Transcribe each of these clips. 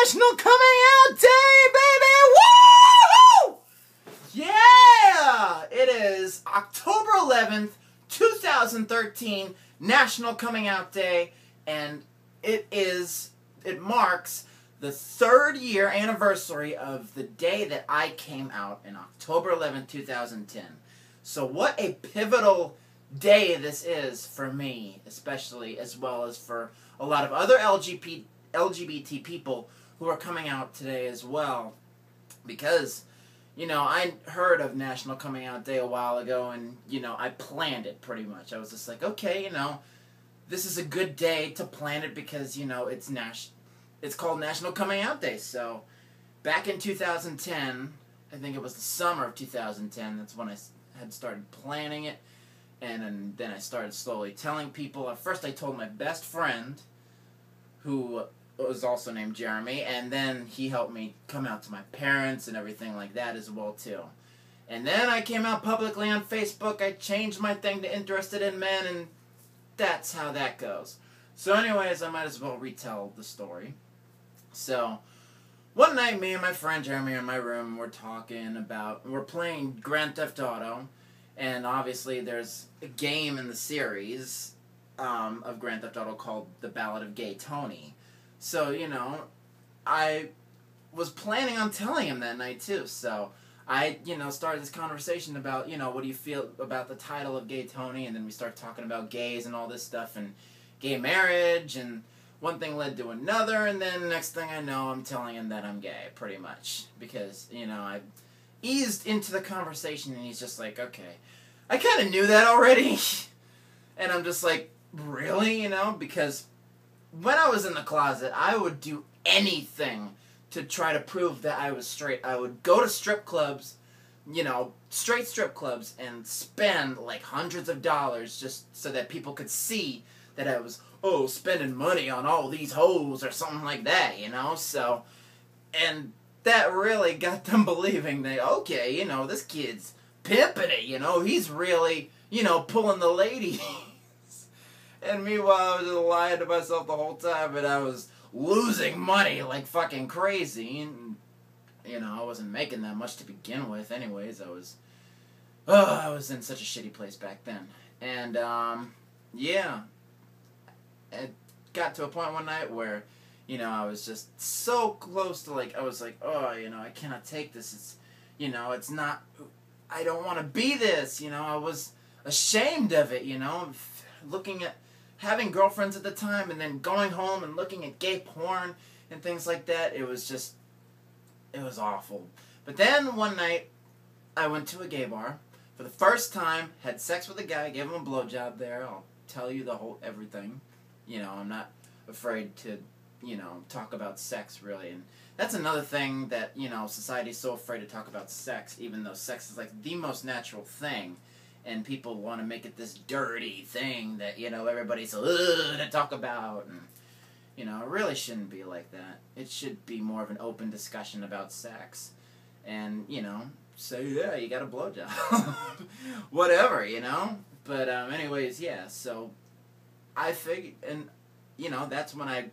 National Coming Out Day, baby! Woo! Yeah! It is October 11th, 2013, National Coming Out Day, and it marks the 3rd year anniversary of the day that I came out in October 11th, 2010. So what a pivotal day this is for me, especially, as well as for a lot of other LGBT people who are coming out today as well. Because, you know, I heard of National Coming Out Day a while ago, and, you know, I planned it pretty much. I was just like, okay, you know, this is a good day to plan it because, you know, it's called National Coming Out Day. So, back in 2010, I think it was the summer of 2010, that's when I had started planning it. And then I started slowly telling people. At first I told my best friend, who was also named Jeremy, and then he helped me come out to my parents and everything like that as well too. And then I came out publicly on Facebook. I changed my thing to Interested in Men, and that's how that goes. So anyways, I might as well retell the story. So, one night me and my friend Jeremy are in my room, we're playing Grand Theft Auto. And obviously there's a game in the series of Grand Theft Auto called The Ballad of Gay Tony. So, you know, I was planning on telling him that night too. So I, you know, started this conversation about, you know, what do you feel about the title of Gay Tony? And then we started talking about gays and all this stuff and gay marriage, and one thing led to another, and then next thing I know I'm telling him that I'm gay, pretty much. Because, you know, I eased into the conversation, and he's just like, okay, I kind of knew that already. And I'm just like, really, you know? Because when I was in the closet, I would do anything to try to prove that I was straight. I would go to strip clubs, you know, straight strip clubs, and spend like hundreds of dollars just so that people could see that I was, spending money on all these hoes or something like that, you know? So, and that really got them believing that, okay, you know, this kid's pimping it, you know, he's really, you know, pulling the ladies. And meanwhile, I was just lying to myself the whole time, and I was losing money like fucking crazy. And, you know, I wasn't making that much to begin with anyways. I was in such a shitty place back then. And, yeah. It got to a point one night where, you know, I was just so close to, like, I was like, oh, you know, I cannot take this. It's, you know, it's not, I don't want to be this, you know. I was ashamed of it, you know, looking at, having girlfriends at the time, and then going home and looking at gay porn and things like that. It was just, it was awful. But then one night, I went to a gay bar for the first time, had sex with a guy, gave him a blowjob there. I'll tell you the whole, everything. You know, I'm not afraid to, you know, talk about sex, really. And that's another thing that, you know, society's so afraid to talk about sex, even though sex is, like, the most natural thing. And people want to make it this dirty thing that, you know, everybody's to talk about. And, you know, it really shouldn't be like that. It should be more of an open discussion about sex. And, you know, say, yeah, you got a blowjob. Whatever, you know? But, anyways, yeah, so I figured, and, you know, that's when I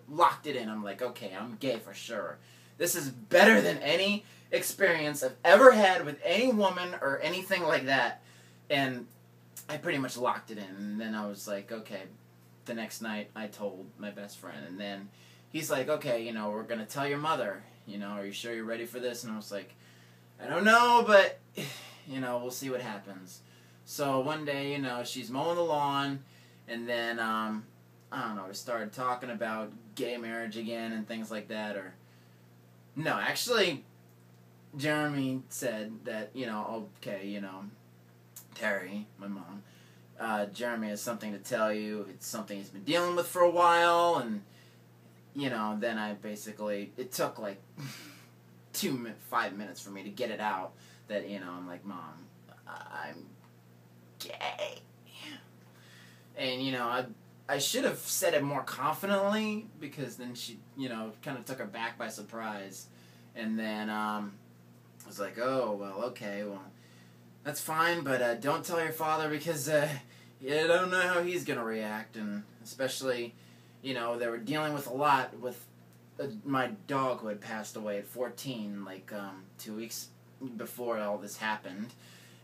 locked it in. I'm like, okay, I'm gay for sure. This is better than any experience I've ever had with any woman or anything like that. And I pretty much locked it in. And then I was like, okay, the next night I told my best friend. And then he's like, okay, you know, we're going to tell your mother. You know, are you sure you're ready for this? And I was like, I don't know, but, you know, we'll see what happens. So one day, you know, she's mowing the lawn. And then, I don't know, we started talking about gay marriage again and things like that. Or, no, actually, Jeremy said that, you know, okay, you know, Terry, my mom, Jeremy has something to tell you. It's something he's been dealing with for a while. And, you know, then I basically, it took like 5 minutes for me to get it out that, you know, I'm like, Mom, I'm gay. And, you know, I should have said it more confidently, because then she, you know, kind of took her back by surprise. And then, I was like, oh, well, okay, well, that's fine, but don't tell your father, because you don't know how he's going to react. And especially, you know, they were dealing with a lot with my dog who had passed away at 14, like 2 weeks before all this happened.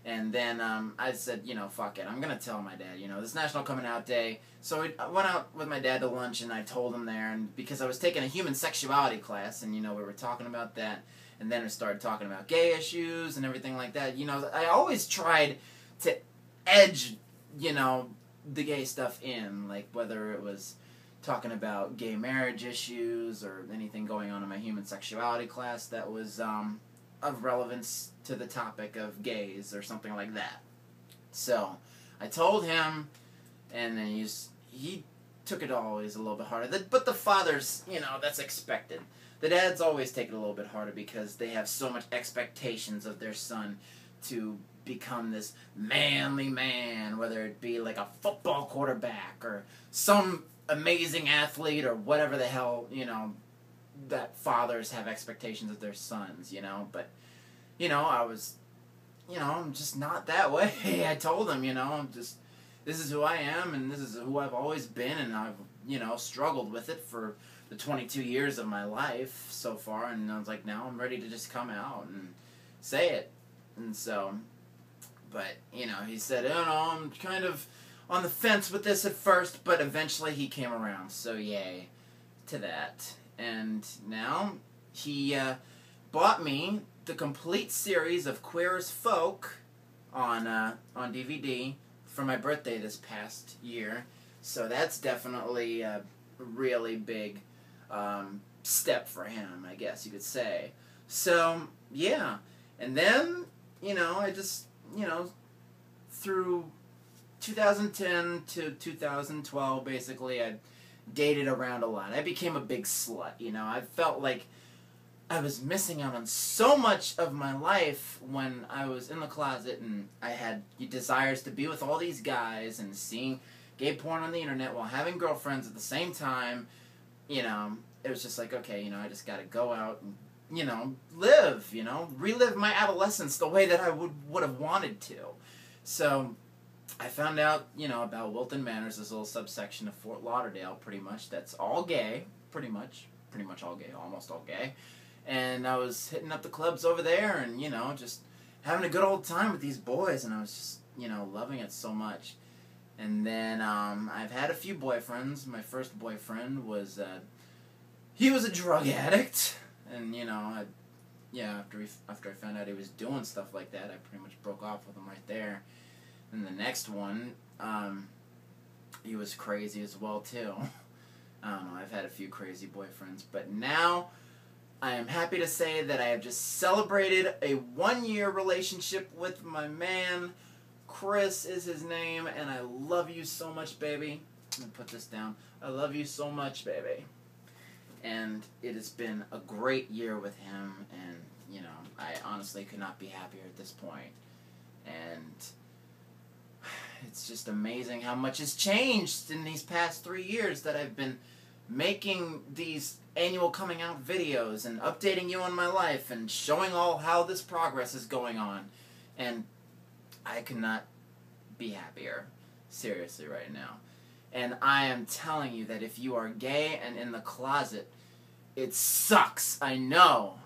And then I said, fuck it, I'm going to tell my dad, this National Coming Out Day. So I went out with my dad to lunch, and I told him there, and because I was taking a human sexuality class, and, we were talking about that, and then we started talking about gay issues and everything like that. I always tried to edge, the gay stuff in, like whether it was talking about gay marriage issues or anything going on in my human sexuality class that was of relevance to the topic of gays or something like that. So I told him, and then he took it always a little bit harder. But the fathers, that's expected. The dads always take it a little bit harder because they have so much expectations of their son to become this manly man, whether it be like a football quarterback or some amazing athlete or whatever the hell, that fathers have expectations of their sons, But, I was, I'm just not that way. I told him, this is who I am and this is who I've always been, and I've, struggled with it for the 22 years of my life so far, and I was like, now I'm ready to just come out and say it. And so, but, he said, I'm kind of on the fence with this at first, but eventually he came around, so yay to that. And now he bought me the complete series of Queer as Folk on DVD for my birthday this past year, so that's definitely a really big step for him, I guess you could say. So, yeah. And then, I just, through 2010 to 2012, basically, I dated around a lot. I became a big slut, I felt like I was missing out on so much of my life when I was in the closet, and I had desires to be with all these guys and seeing gay porn on the internet while having girlfriends at the same time. It was just like, okay, I just gotta go out and, live, relive my adolescence the way that I would have wanted to. So I found out, about Wilton Manors, this little subsection of Fort Lauderdale, pretty much, that's all gay, pretty much all gay, almost all gay. And I was hitting up the clubs over there and, just having a good old time with these boys, and I was just, loving it so much. And then I've had a few boyfriends. My first boyfriend was, he was a drug addict, and, after I found out he was doing stuff like that, I pretty much broke off with him right there. And the next one, he was crazy as well, too. I don't know, I've had a few crazy boyfriends, but now I am happy to say that I have just celebrated a 1-year relationship with my man. Chris is his name, and I love you so much, baby. Let me put this down. I love you so much, baby. And it has been a great year with him, and, I honestly could not be happier at this point. And it's just amazing how much has changed in these past 3 years that I've been making these annual coming out videos and updating you on my life and showing all how this progress is going on. And I could not be happier, seriously, right now. And I am telling you that if you are gay and in the closet, it sucks, I know.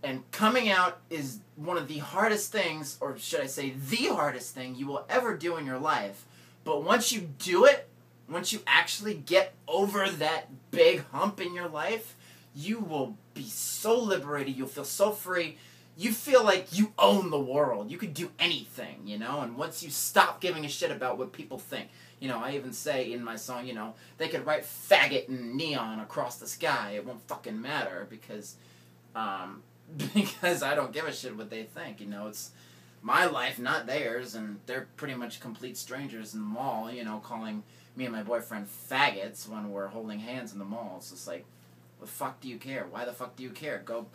And coming out is one of the hardest things, or should I say the hardest thing you will ever do in your life. But once you do it, once you actually get over that big hump in your life, you will be so liberated, you'll feel so free, you feel like you own the world, you could do anything, and once you stop giving a shit about what people think, I even say in my song, they could write faggot in neon across the sky, it won't fucking matter, because I don't give a shit what they think, it's my life, not theirs, and they're pretty much complete strangers in the mall, calling me and my boyfriend faggots when we're holding hands in the mall. It's just like, the fuck do you care? Why the fuck do you care? Go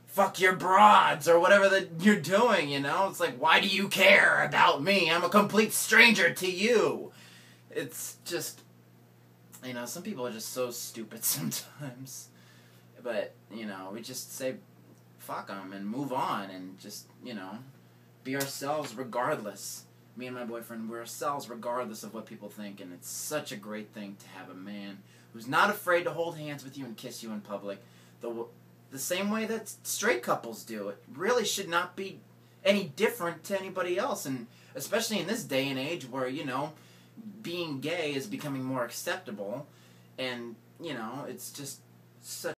fuck your broads or whatever that you're doing, It's like, why do you care about me? I'm a complete stranger to you. It's just, some people are just so stupid sometimes. But, we just say fuck them and move on and just, be ourselves regardless. Me and my boyfriend, we're ourselves regardless of what people think, and it's such a great thing to have a man who's not afraid to hold hands with you and kiss you in public, the same way that straight couples do. It really should not be any different to anybody else, and especially in this day and age where, you know, being gay is becoming more acceptable, and, you know, it's just such